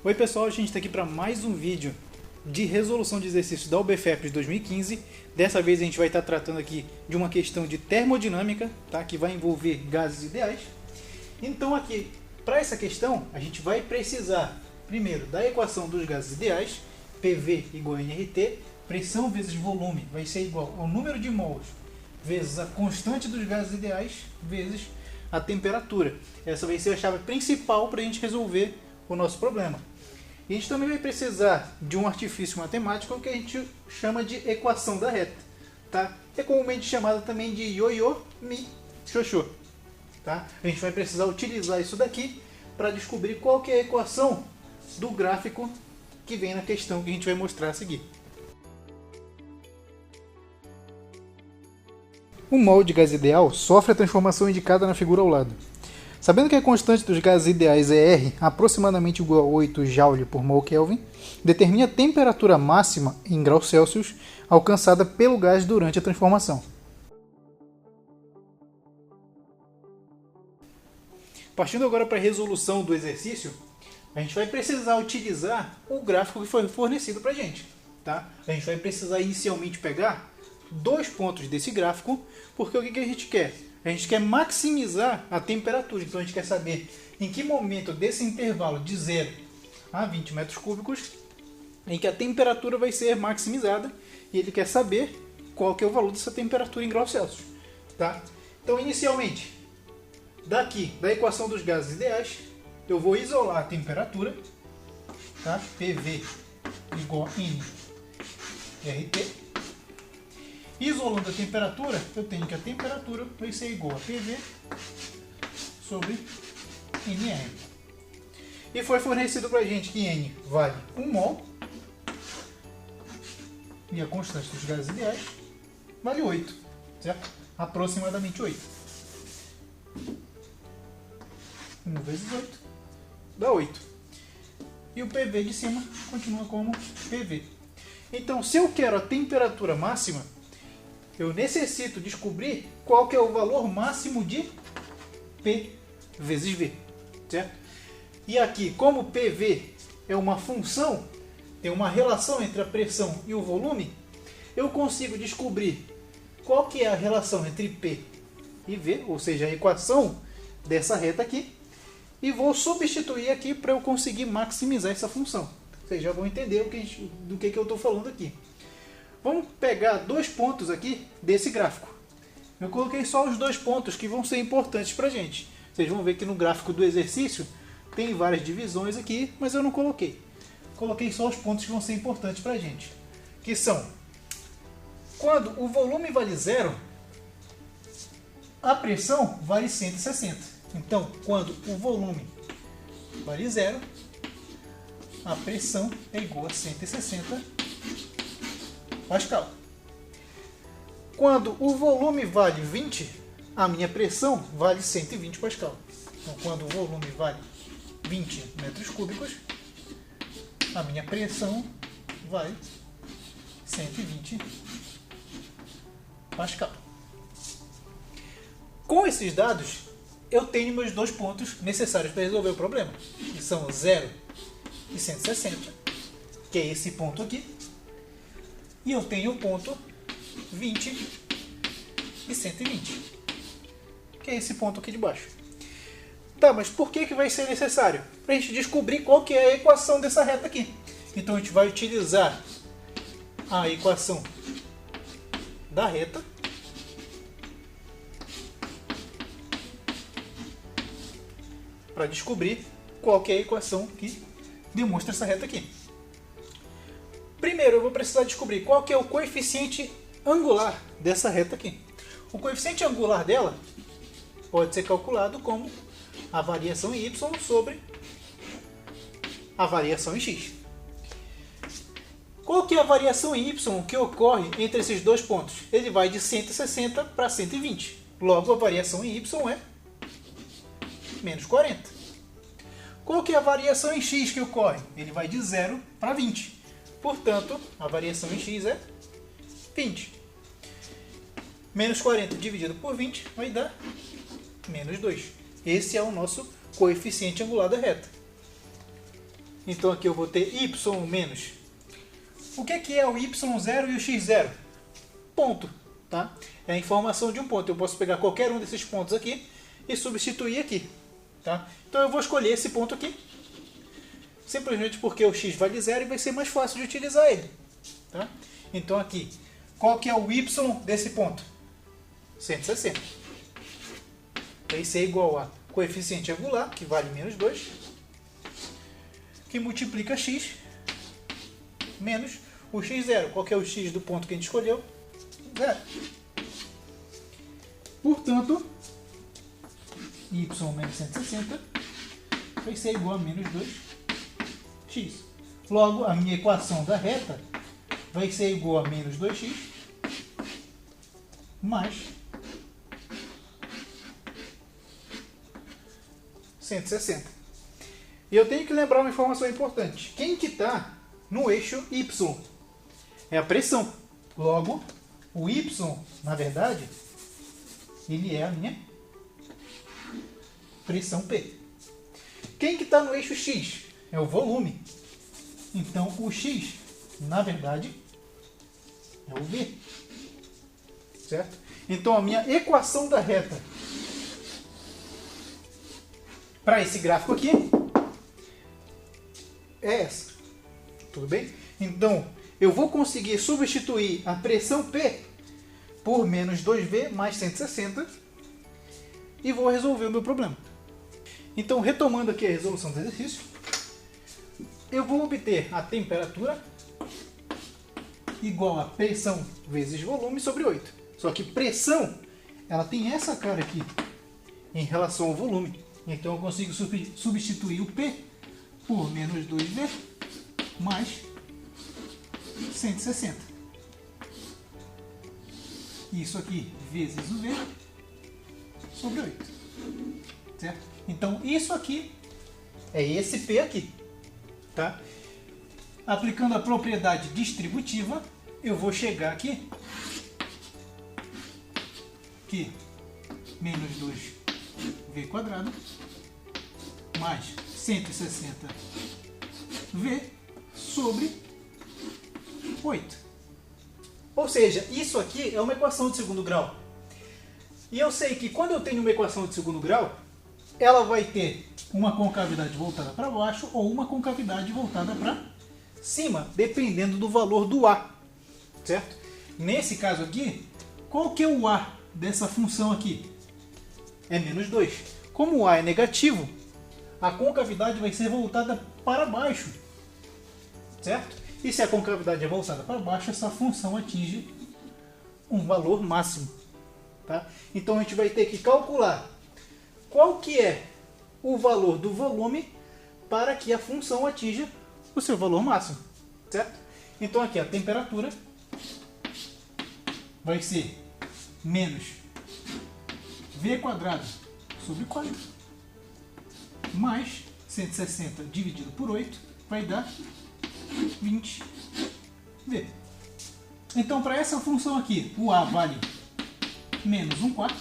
Oi pessoal, a gente está aqui para mais um vídeo de resolução de exercícios da UBFEP de 2015. Dessa vez a gente vai estar tratando aqui de uma questão de termodinâmica, tá? Que vai envolver gases ideais. Então aqui, para essa questão, a gente vai precisar primeiro da equação dos gases ideais, PV igual a nRT, pressão vezes volume vai ser igual ao número de mols vezes a constante dos gases ideais vezes a temperatura. Essa vai ser a chave principal para a gente resolver o nosso problema. E a gente também vai precisar de um artifício matemático que a gente chama de equação da reta, tá? É comumente chamada também de ioiô mi xoxô, tá? A gente vai precisar utilizar isso daqui para descobrir qual que é a equação do gráfico que vem na questão que a gente vai mostrar a seguir. O mol de gás ideal sofre a transformação indicada na figura ao lado. Sabendo que a constante dos gases ideais é R, aproximadamente igual a 8 Joule por mol Kelvin, determine a temperatura máxima em graus Celsius alcançada pelo gás durante a transformação. Partindo agora para a resolução do exercício, a gente vai precisar utilizar o gráfico que foi fornecido para a gente. Tá? A gente vai precisar inicialmente pegar dois pontos desse gráfico, porque o que a gente quer? A gente quer maximizar a temperatura, então a gente quer saber em que momento desse intervalo de 0 a 20 metros cúbicos em que a temperatura vai ser maximizada, e ele quer saber qual que é o valor dessa temperatura em graus Celsius. Tá? Então, inicialmente, daqui, da equação dos gases ideais, eu vou isolar a temperatura, tá? PV igual a nRT. Isolando a temperatura, eu tenho que a temperatura vai ser igual a PV sobre nR. E foi fornecido para a gente que N vale 1 mol e a constante dos gases ideais vale 8, certo? Aproximadamente 8. 1 vezes 8 dá 8. E o PV de cima continua como PV. Então, se eu quero a temperatura máxima, eu necessito descobrir qual que é o valor máximo de P vezes V, certo? E aqui, como PV é uma função, tem uma relação entre a pressão e o volume, eu consigo descobrir qual que é a relação entre P e V, ou seja, a equação dessa reta aqui, e vou substituir aqui para eu conseguir maximizar essa função. Vocês já vão entender do que eu estou falando aqui. Vamos pegar dois pontos aqui desse gráfico. Eu coloquei só os dois pontos que vão ser importantes para a gente. Vocês vão ver que no gráfico do exercício tem várias divisões aqui, mas eu não coloquei. Coloquei só os pontos que vão ser importantes para a gente. Que são, quando o volume vale 0, a pressão vale 160. Então, quando o volume vale 0, a pressão é igual a 160 Pascal. Quando o volume vale 20, a minha pressão vale 120 Pascal. Então, quando o volume vale 20 metros cúbicos, a minha pressão vale 120 Pascal. Com esses dados, eu tenho meus dois pontos necessários para resolver o problema, que são 0 e 160, que é esse ponto aqui. E eu tenho o ponto 20 e 120, que é esse ponto aqui de baixo. Tá, mas por que vai ser necessário? Para a gente descobrir qual que é a equação dessa reta aqui. Então a gente vai utilizar a equação da reta para descobrir qual que é a equação que demonstra essa reta aqui. Primeiro eu vou precisar descobrir qual que é o coeficiente angular dessa reta aqui. O coeficiente angular dela pode ser calculado como a variação em y sobre a variação em x. Qual que é a variação em y que ocorre entre esses dois pontos? Ele vai de 160 para 120. Logo, a variação em y é menos 40. Qual que é a variação em x que ocorre? Ele vai de 0 para 20. Portanto, a variação em x é 20. Menos 40 dividido por 20 vai dar menos 2. Esse é o nosso coeficiente angular da reta. Então aqui eu vou ter y menos. O que é o y0 e o x0? Ponto. Tá? É a informação de um ponto. Eu posso pegar qualquer um desses pontos aqui e substituir aqui. Tá? Então eu vou escolher esse ponto aqui. Simplesmente porque o x vale 0 e vai ser mais fácil de utilizar ele. Tá? Então aqui, qual que é o y desse ponto? 160. Vai ser igual a coeficiente angular, que vale menos 2, que multiplica x menos o x0. Qual que é o x do ponto que a gente escolheu? 0. Portanto, y menos 160 vai ser igual a menos 2x. Logo, a minha equação da reta vai ser igual a menos 2x mais 160. E eu tenho que lembrar uma informação importante. Quem que está no eixo y? É a pressão. Logo, o y, na verdade, ele é a minha pressão P. Quem que está no eixo x? É o volume. Então, o x, na verdade, é o V. Certo? Então, a minha equação da reta para esse gráfico aqui é essa. Tudo bem? Então, eu vou conseguir substituir a pressão P por menos 2V mais 160 e vou resolver o meu problema. Então, retomando aqui a resolução do exercício, eu vou obter a temperatura igual a pressão vezes volume sobre 8. Só que pressão, ela tem essa cara aqui em relação ao volume. Então eu consigo substituir o P por menos 2V mais 160. Isso aqui vezes o V sobre 8. Certo? Então isso aqui é esse P aqui. Tá? Aplicando a propriedade distributiva, eu vou chegar aqui que menos 2V quadrado mais 160V sobre 8. Ou seja, isso aqui é uma equação de segundo grau. E eu sei que quando eu tenho uma equação de segundo grau, ela vai ter uma concavidade voltada para baixo ou uma concavidade voltada para cima, dependendo do valor do A. Certo? Nesse caso aqui, qual que é o A dessa função aqui? É menos 2. Como o A é negativo, a concavidade vai ser voltada para baixo. Certo? E se a concavidade é voltada para baixo, essa função atinge um valor máximo. Tá? Então a gente vai ter que calcular qual que é o valor do volume para que a função atinja o seu valor máximo. Certo? Então aqui a temperatura vai ser menos V quadrado sobre 4 mais 160 dividido por 8 vai dar 20V. Então, para essa função aqui, o A vale menos 1/4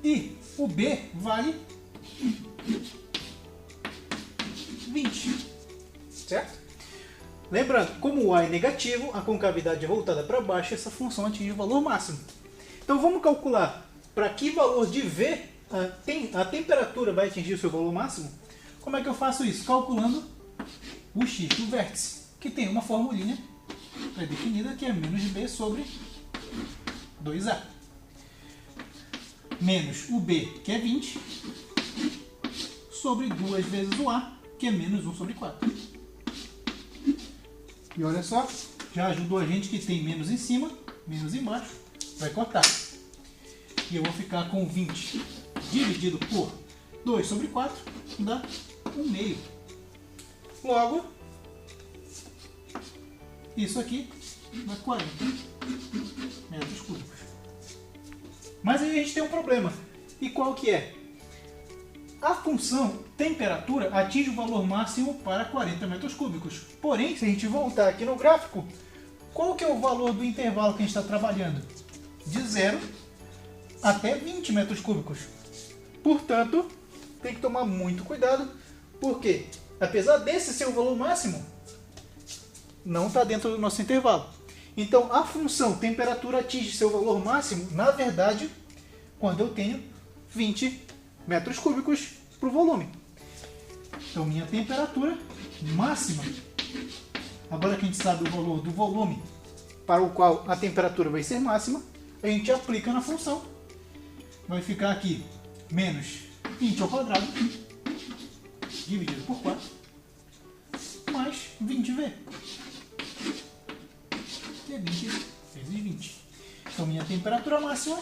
e o B vale 20. Certo? Lembrando, como o A é negativo, a concavidade é voltada para baixo, essa função atinge o valor máximo. Então, vamos calcular para que valor de V a temperatura vai atingir o seu valor máximo. Como é que eu faço isso? Calculando o x do vértice, que tem uma formulinha pré-definida que é menos b sobre 2a. Menos o b, que é 20, sobre 2 vezes o a, que é menos 1 sobre 4. E olha só, já ajudou a gente que tem menos em cima, menos embaixo, vai cortar. E eu vou ficar com 20 dividido por 2 sobre 4, dá 1/2. Logo, isso aqui dá 40 metros cúbicos. Mas aí a gente tem um problema. E qual que é? A função temperatura atinge o valor máximo para 40 metros cúbicos. Porém, se a gente voltar aqui no gráfico, qual que é o valor do intervalo que a gente está trabalhando? De 0 até 20 metros cúbicos. Portanto, tem que tomar muito cuidado, porque apesar desse ser o valor máximo, não está dentro do nosso intervalo. Então a função temperatura atinge seu valor máximo, na verdade, quando eu tenho 20 metros cúbicos para o volume. Então minha temperatura máxima, agora que a gente sabe o valor do volume para o qual a temperatura vai ser máxima, a gente aplica na função. Vai ficar aqui menos 20 ao quadrado dividido por 4 mais 20V. Que é 20 vezes 20. Então minha temperatura máxima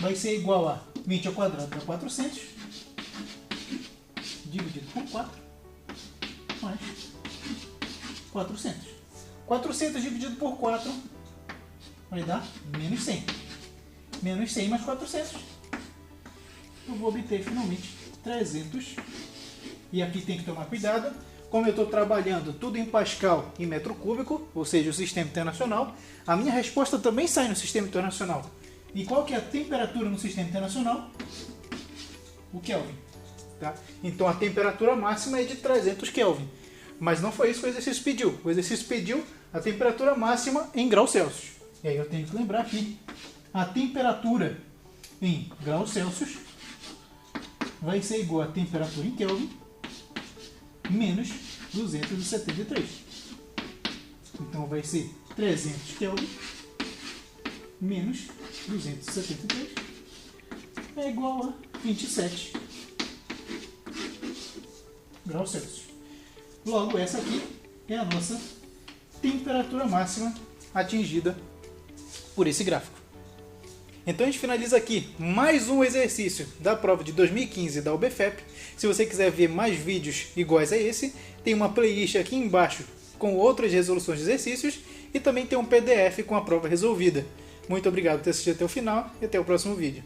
vai ser igual a 20 ao quadrado dá 400 dividido por 4 mais 400. 400 dividido por 4 vai dar menos 100. Menos 100 mais 400. Eu vou obter finalmente 300. E aqui tem que tomar cuidado. Como eu estou trabalhando tudo em Pascal e metro cúbico, ou seja, o sistema internacional, a minha resposta também sai no sistema internacional. E qual que é a temperatura no sistema internacional? O Kelvin. Tá? Então a temperatura máxima é de 300 Kelvin. Mas não foi isso que o exercício pediu. O exercício pediu a temperatura máxima em graus Celsius. E aí eu tenho que lembrar que a temperatura em graus Celsius vai ser igual a temperatura em Kelvin menos 273. Então vai ser 300 Kelvin menos 273 é igual a 27 graus Celsius. Logo, essa aqui é a nossa temperatura máxima atingida por esse gráfico. Então a gente finaliza aqui mais um exercício da prova de 2015 da UBFEP. Se você quiser ver mais vídeos iguais a esse, tem uma playlist aqui embaixo com outras resoluções de exercícios e também tem um PDF com a prova resolvida. Muito obrigado por ter assistido até o final e até o próximo vídeo.